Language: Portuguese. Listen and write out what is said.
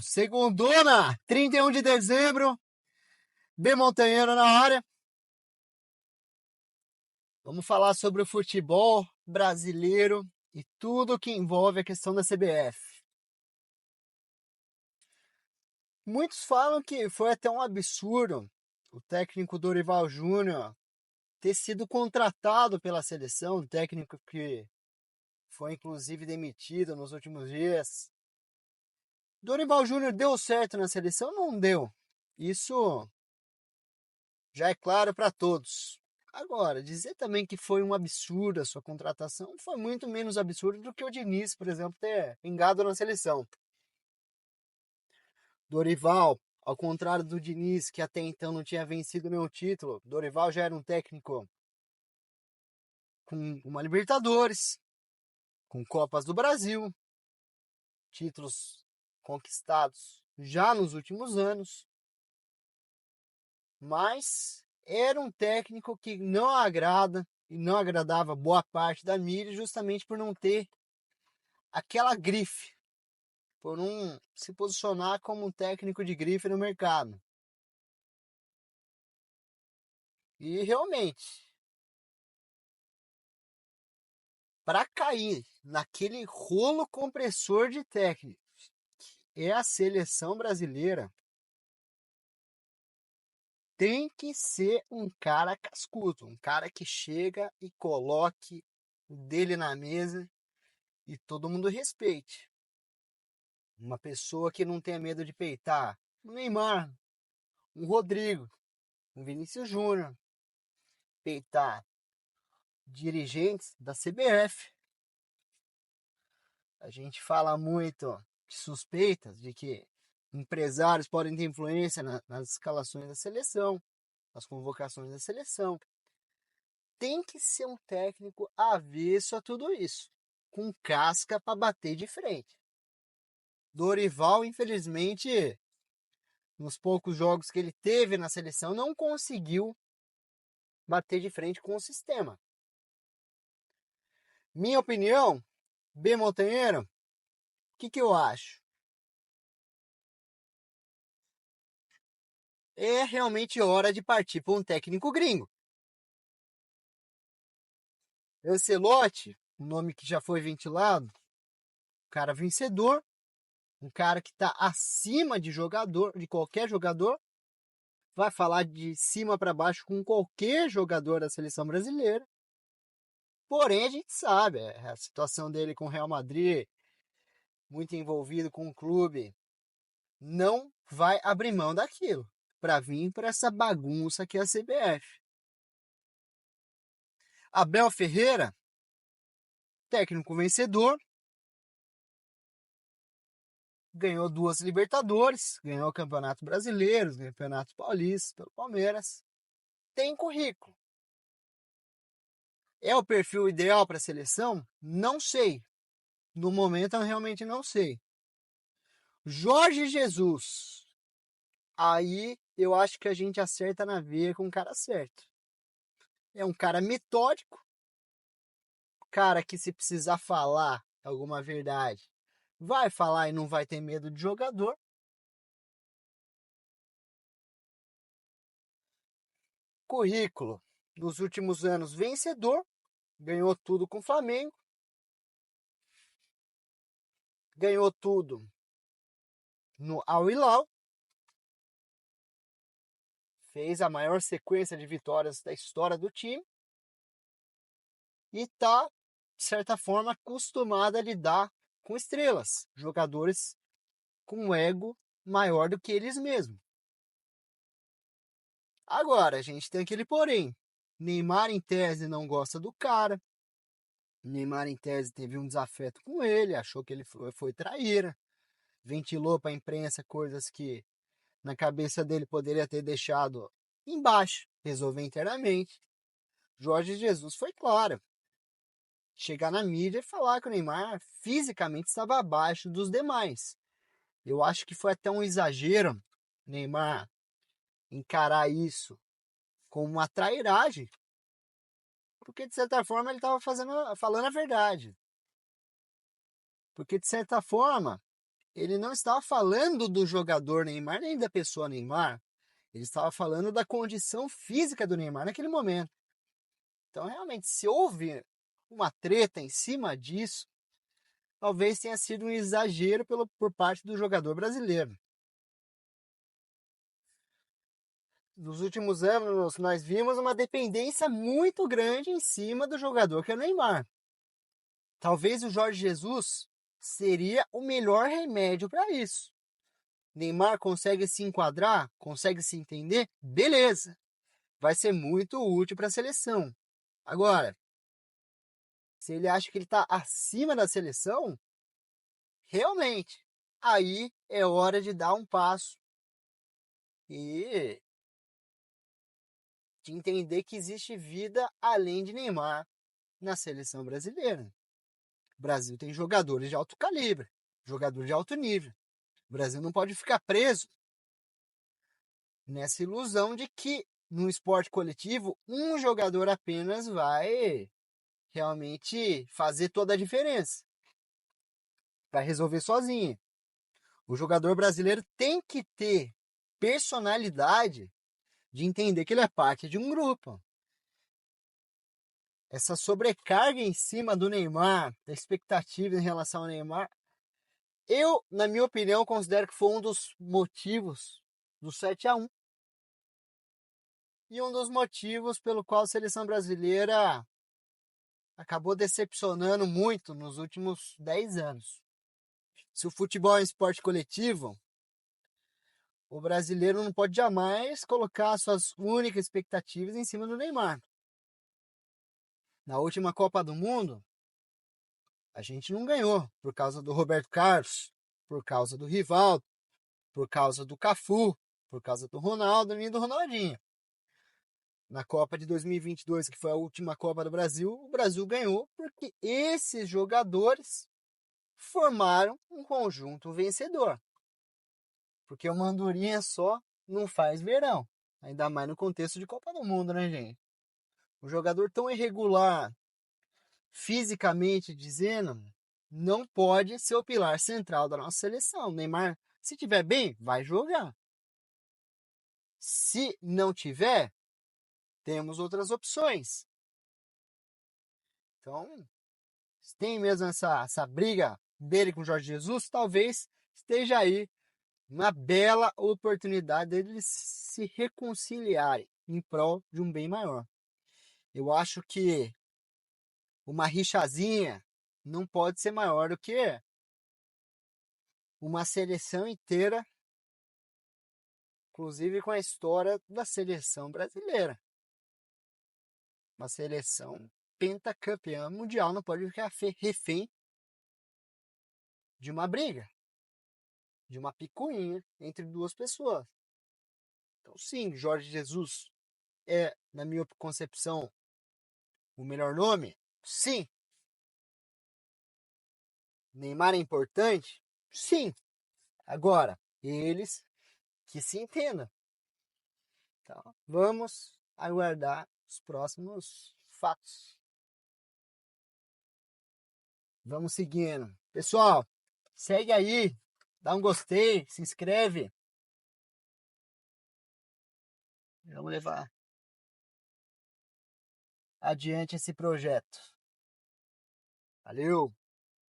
Segundona, 31 de dezembro, B Montanheiro na área. Vamos falar sobre o futebol brasileiro e tudo que envolve a questão da CBF. Muitos falam que foi até um absurdo o técnico Dorival Júnior ter sido contratado pela seleção, um técnico que foi inclusive demitido nos últimos dias. Dorival Júnior deu certo na seleção? Não deu. Isso já é claro para todos. Agora, dizer também que foi um absurdo a sua contratação foi muito menos absurdo do que o Diniz, por exemplo, ter vingado na seleção. Dorival, ao contrário do Diniz, que até então não tinha vencido nenhum título, Dorival já era um técnico com uma Libertadores, com Copas do Brasil, títulos conquistados já nos últimos anos, mas era um técnico que não agrada e não agradava boa parte da mídia justamente por não ter aquela grife, por não se posicionar como um técnico de grife no mercado. E realmente, para cair naquele rolo compressor de técnicos é a seleção brasileira, tem que ser um cara cascudo, um cara que chega e coloque o dele na mesa e todo mundo respeite. Uma pessoa que não tenha medo de peitar um Neymar, um Rodrigo, um Vinícius Júnior, peitar dirigentes da CBF. A gente fala muito de suspeitas de que empresários podem ter influência nas escalações da seleção, nas convocações da seleção. Tem que ser um técnico avesso a tudo isso, com casca para bater de frente. Dorival, infelizmente, nos poucos jogos que ele teve na seleção, não conseguiu bater de frente com o sistema. Minha opinião, B Montanheiro, o que eu acho? É realmente hora de partir para um técnico gringo. Ancelotti, um nome que já foi ventilado, um cara vencedor, um cara que está acima de jogador, de qualquer jogador, vai falar de cima para baixo com qualquer jogador da seleção brasileira. Porém, a gente sabe, a situação dele com o Real Madrid, muito envolvido com o clube, não vai abrir mão daquilo para vir para essa bagunça que é a CBF. Abel Ferreira, técnico vencedor, ganhou 2 Libertadores, ganhou o Campeonato Brasileiro, o Campeonato Paulista pelo Palmeiras. Tem currículo. É o perfil ideal para a seleção? Não sei. No momento eu realmente não sei. Jorge Jesus. Aí eu acho que a gente acerta na veia com o cara certo. É um cara metódico, cara que se precisar falar alguma verdade, vai falar e não vai ter medo de jogador. Currículo nos últimos anos vencedor, ganhou tudo com o Flamengo, ganhou tudo no Al Hilal, fez a maior sequência de vitórias da história do time e está, de certa forma, acostumado a lidar com estrelas, jogadores com um ego maior do que eles mesmos. Agora, a gente tem aquele porém. Neymar, em tese, não gosta do cara. Neymar, em tese, teve um desafeto com ele, achou que ele foi traíra. Ventilou para a imprensa coisas que na cabeça dele poderia ter deixado embaixo, resolver internamente. Jorge Jesus foi claro. Chegar na mídia e falar que o Neymar fisicamente estava abaixo dos demais. Eu acho que foi até um exagero Neymar encarar isso como uma trairagem, porque de certa forma ele estava falando a verdade. Porque de certa forma ele não estava falando do jogador Neymar nem da pessoa Neymar. Ele estava falando da condição física do Neymar naquele momento. Então, realmente, se houve uma treta em cima disso, talvez tenha sido um exagero por parte do jogador brasileiro. Nos últimos anos, nós vimos uma dependência muito grande em cima do jogador que é o Neymar. Talvez o Jorge Jesus seria o melhor remédio para isso. Neymar consegue se enquadrar, consegue se entender, beleza. Vai ser muito útil para a seleção. Agora, se ele acha que ele está acima da seleção, realmente, aí é hora de dar um passo e de entender que existe vida além de Neymar na seleção brasileira. O Brasil tem jogadores de alto calibre, jogadores de alto nível. O Brasil não pode ficar preso nessa ilusão de que no esporte coletivo um jogador apenas vai realmente fazer toda a diferença, vai resolver sozinho. O jogador brasileiro tem que ter personalidade de entender que ele é parte de um grupo. Essa sobrecarga em cima do Neymar, da expectativa em relação ao Neymar, eu, na minha opinião, considero que foi um dos motivos do 7-1 e um dos motivos pelo qual a seleção brasileira acabou decepcionando muito nos últimos 10 anos. Se o futebol é um esporte coletivo, o brasileiro não pode jamais colocar suas únicas expectativas em cima do Neymar. Na última Copa do Mundo, a gente não ganhou por causa do Roberto Carlos, por causa do Rivaldo, por causa do Cafu, por causa do Ronaldo e do Ronaldinho. Na Copa de 2022, que foi a última Copa do Brasil, o Brasil ganhou porque esses jogadores formaram um conjunto vencedor. Porque uma andorinha só não faz verão. Ainda mais no contexto de Copa do Mundo, né, gente? Um jogador tão irregular, fisicamente dizendo, não pode ser o pilar central da nossa seleção. Neymar, se tiver bem, vai jogar. Se não tiver, temos outras opções. Então, se tem mesmo essa briga dele com o Jorge Jesus, talvez esteja aí uma bela oportunidade deles se reconciliarem em prol de um bem maior. Eu acho que uma rixazinha não pode ser maior do que uma seleção inteira, inclusive com a história da seleção brasileira. Uma seleção pentacampeã mundial não pode ficar refém de uma briga, de uma picuinha entre duas pessoas. Então, sim, Jorge Jesus é, na minha concepção, o melhor nome? Sim. Neymar é importante? Sim. Agora, eles que se entendam. Então, vamos aguardar os próximos fatos. Vamos seguindo. Pessoal, segue aí, dá um gostei, se inscreve. Vamos levar adiante esse projeto. Valeu!